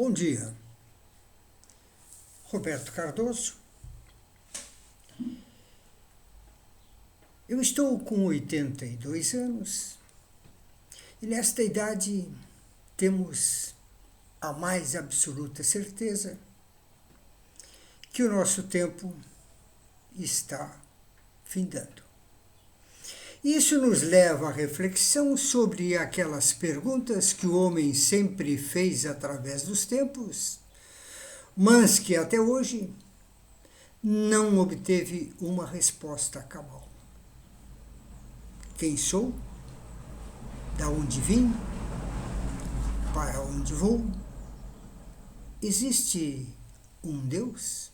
Bom dia, Roberto Cardoso. Eu estou com 82 anos e nesta idade temos a mais absoluta certeza que o nosso tempo está findando. Isso nos leva à reflexão sobre aquelas perguntas que o homem sempre fez através dos tempos, mas que até hoje não obteve uma resposta cabal. Quem sou? Da onde vim? Para onde vou? Existe um Deus?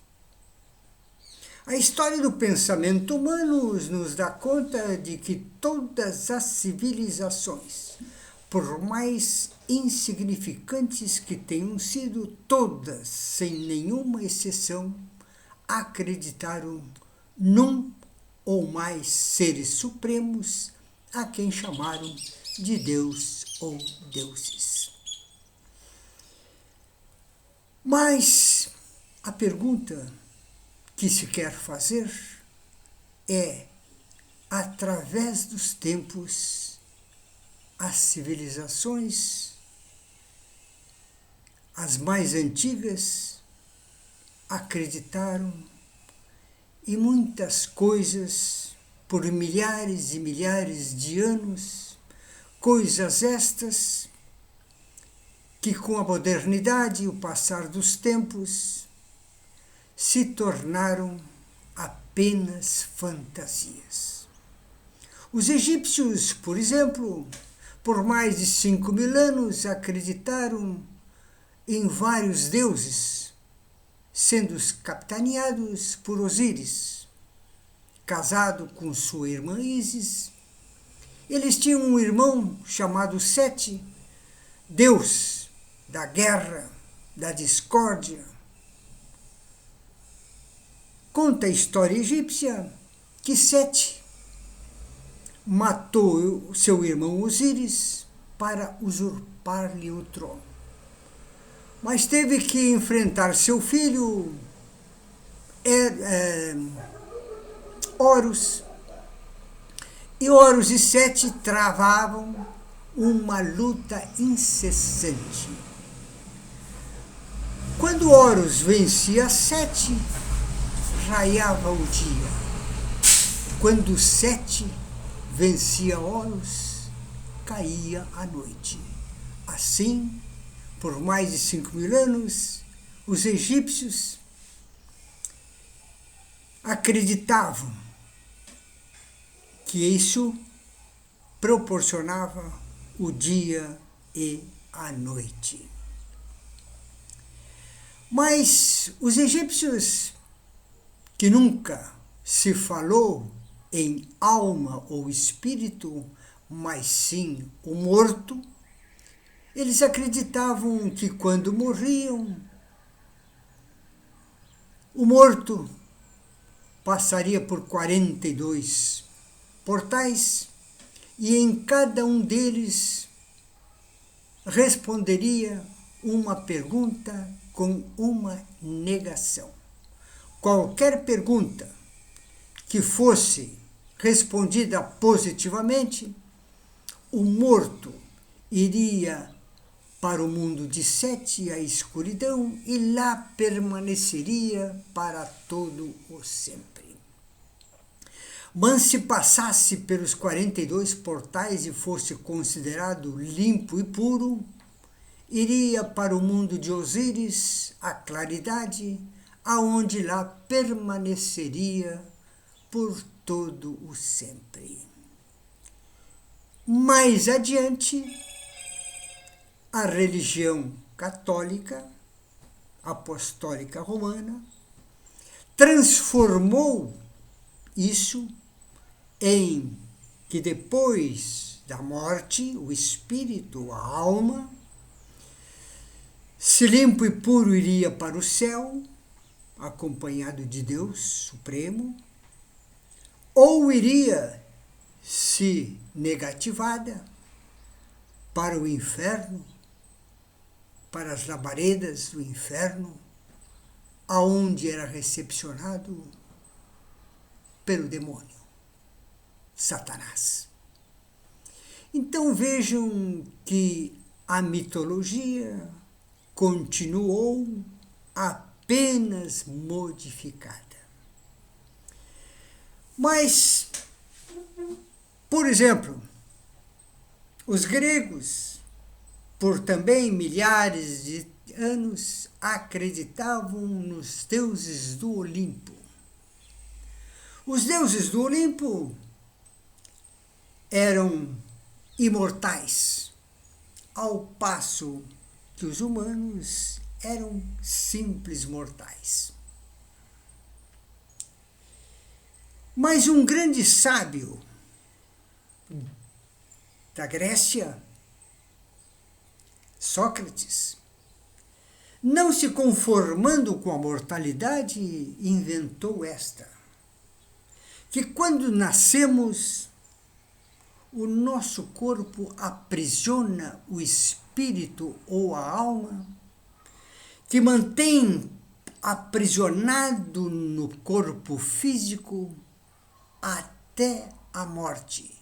A história do pensamento humano nos dá conta de que todas as civilizações, por mais insignificantes que tenham sido, todas, sem nenhuma exceção, acreditaram num ou mais seres supremos a quem chamaram de Deus ou deuses. Mas a pergunta que se quer fazer é, através dos tempos, as civilizações, as mais antigas, acreditaram em muitas coisas por milhares e milhares de anos, coisas estas que com a modernidade e o passar dos tempos se tornaram apenas fantasias. Os egípcios, por exemplo, por mais de 5.000 anos acreditaram em vários deuses, sendo capitaneados por Osíris, casado com sua irmã Ísis. Eles tinham um irmão chamado Sete, deus da guerra, da discórdia. Conta a história egípcia que Sete matou seu irmão Osíris para usurpar-lhe o trono. Mas teve que enfrentar seu filho Horus. E Horus e Sete travavam uma luta incessante. Quando Horus vencia Sete, raiava o dia. Quando Sete vencia Horus, caía a noite. Assim, por mais de 5.000 anos, os egípcios acreditavam que isso proporcionava o dia e a noite. Mas os egípcios, que nunca se falou em alma ou espírito, mas sim o morto, eles acreditavam que quando morriam, o morto passaria por 42 portais e em cada um deles responderia uma pergunta com uma negação. Qualquer pergunta que fosse respondida positivamente, o morto iria para o mundo de Sete, a escuridão, e lá permaneceria para todo o sempre. Mas se passasse pelos 42 portais e fosse considerado limpo e puro, iria para o mundo de Osíris, a claridade, aonde lá permaneceria por todo o sempre. Mais adiante, a religião católica, apostólica romana, transformou isso em que depois da morte, o espírito, a alma, se limpo e puro iria para o céu, acompanhado de Deus Supremo, ou iria, se negativada, para o inferno, para as labaredas do inferno, aonde era recepcionado pelo demônio, Satanás. Então vejam que a mitologia continuou apenas modificada. Mas, por exemplo, os gregos, por também milhares de anos, acreditavam nos deuses do Olimpo. Os deuses do Olimpo eram imortais, ao passo que os humanos eram simples mortais. Mas um grande sábio da Grécia, Sócrates, não se conformando com a mortalidade, inventou esta: que quando nascemos, o nosso corpo aprisiona o espírito ou a alma, que mantém aprisionado no corpo físico até a morte,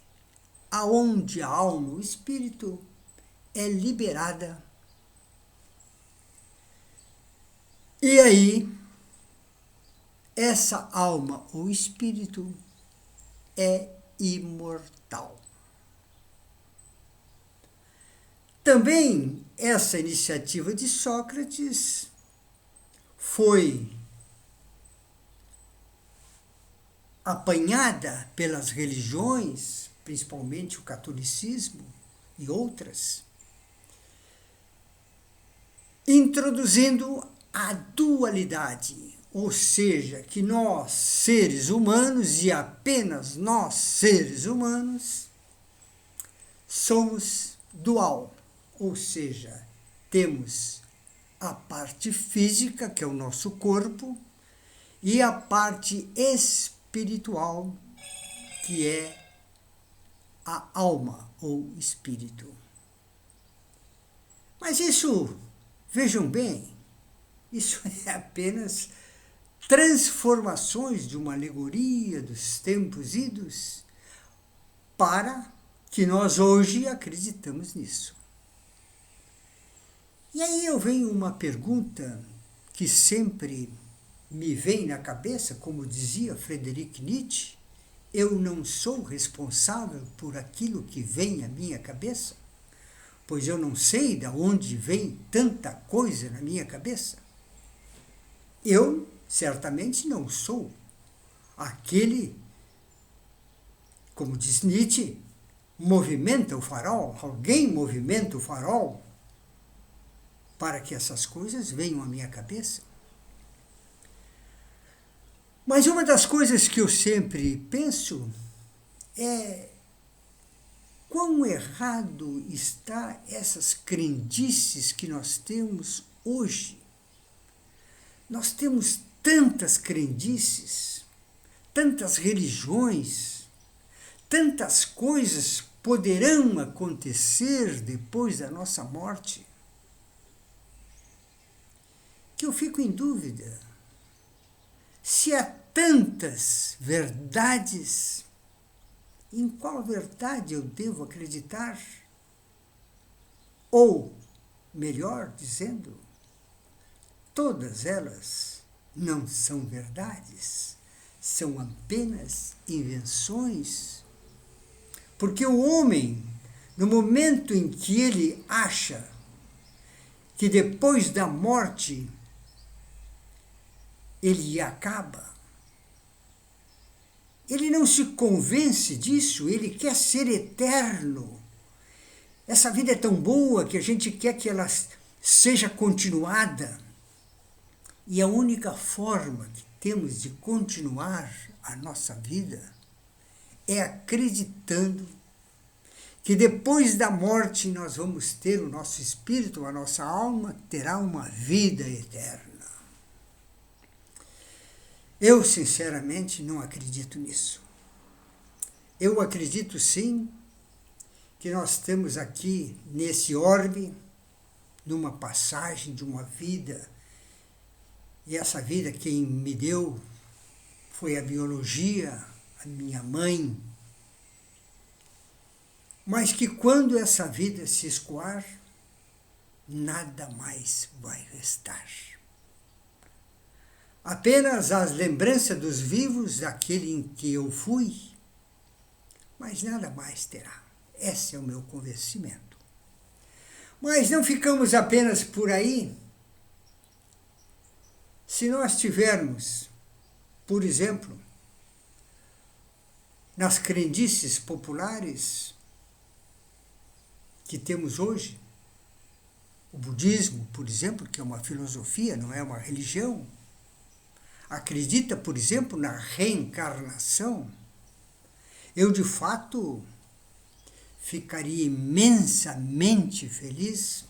aonde a alma, o espírito, é liberada. E aí, essa alma ou espírito é imortal. Também essa iniciativa de Sócrates foi apanhada pelas religiões, principalmente o catolicismo e outras, introduzindo a dualidade, ou seja, que nós, seres humanos, e apenas nós, seres humanos, somos dual. Ou seja, temos a parte física, que é o nosso corpo, e a parte espiritual, que é a alma ou espírito. Mas isso, vejam bem, isso é apenas transformações de uma alegoria dos tempos idos para que nós hoje acreditamos nisso. E aí eu venho uma pergunta que sempre me vem na cabeça, como dizia Friedrich Nietzsche: eu não sou responsável por aquilo que vem à minha cabeça, pois eu não sei de onde vem tanta coisa na minha cabeça. Eu certamente não sou aquele, como diz Nietzsche, movimenta o farol, alguém movimenta o farol para que essas coisas venham à minha cabeça. Mas uma das coisas que eu sempre penso é quão errado está essas crendices que nós temos hoje. Nós temos tantas crendices, tantas religiões, tantas coisas poderão acontecer depois da nossa morte, que eu fico em dúvida se há tantas verdades, em qual verdade eu devo acreditar? Ou, melhor dizendo, todas elas não são verdades, são apenas invenções. Porque o homem, no momento em que ele acha que depois da morte ele acaba, ele não se convence disso, ele quer ser eterno. Essa vida é tão boa que a gente quer que ela seja continuada. E a única forma que temos de continuar a nossa vida é acreditando que depois da morte nós vamos ter o nosso espírito, a nossa alma terá uma vida eterna. Eu, sinceramente, não acredito nisso. Eu acredito, sim, que nós temos aqui, nesse orbe, numa passagem de uma vida, e essa vida quem me deu foi a biologia, a minha mãe, mas que quando essa vida se escoar, nada mais vai restar. Apenas as lembranças dos vivos, daquele em que eu fui, mas nada mais terá. Esse é o meu convencimento. Mas não ficamos apenas por aí. Se nós tivermos, por exemplo, nas crendices populares que temos hoje, o budismo, por exemplo, que é uma filosofia, não é uma religião, acredita, por exemplo, na reencarnação, eu de fato ficaria imensamente feliz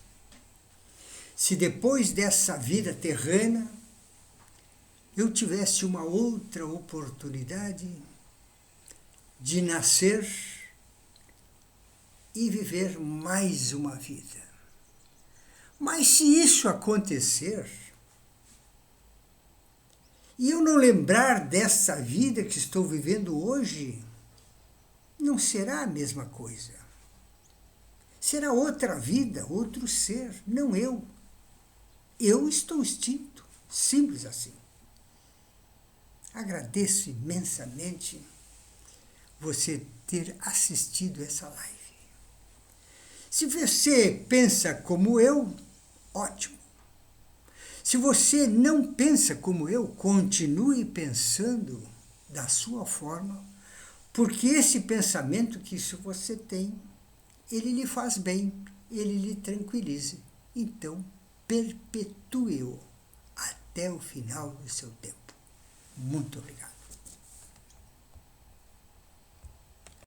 se depois dessa vida terrena eu tivesse uma outra oportunidade de nascer e viver mais uma vida. Mas se isso acontecer, e eu não lembrar dessa vida que estou vivendo hoje, não será a mesma coisa. Será outra vida, outro ser, não eu. Eu estou extinto, simples assim. Agradeço imensamente você ter assistido essa live. Se você pensa como eu, ótimo. Se você não pensa como eu, continue pensando da sua forma, porque esse pensamento que isso você tem, ele lhe faz bem, ele lhe tranquiliza. Então, perpetue-o até o final do seu tempo. Muito obrigado.